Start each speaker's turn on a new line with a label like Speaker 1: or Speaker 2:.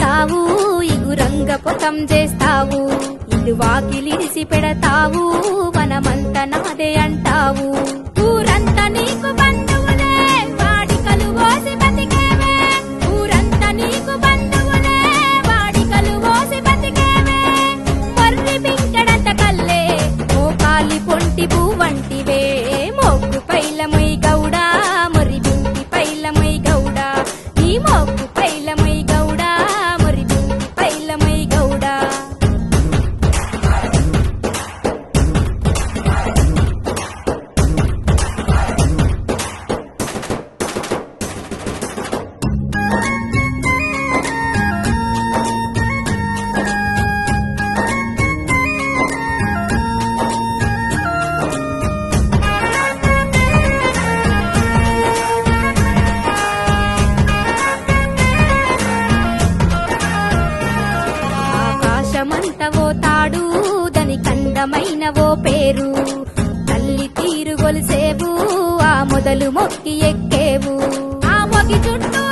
Speaker 1: చేస్తావు, ఇగురంగ పొతం చేస్తావు, ఇల్లు వాకిలిడిసి పెడతావు, వనమంత నాదే అంటావు. ఊరంతా నీకు బంధువులే, వాడికలు పోసి బతికేవే, ఊరంతా నీకు బంధువులే, వాడికలు పోసి బతికేవే. మర్రి పింకడంత కల్లే మోకాలి పొంటి పువ్వంటివే, మోగ్గు పైలమై గౌడా, మొర్రి బింటి పైలమై గౌడా, నీ మోగ్గు పైలమై గౌడా, మొర్రి బింటి పైలమై గౌడా. ఆకాశమంతవో తాడు, దాని కందమైనవో పేరు, తల్లి తీరు గొలిసేవు, ఆ మొదలు మొక్కి ఎక్కేవు, ఆ మొగి చుట్టూ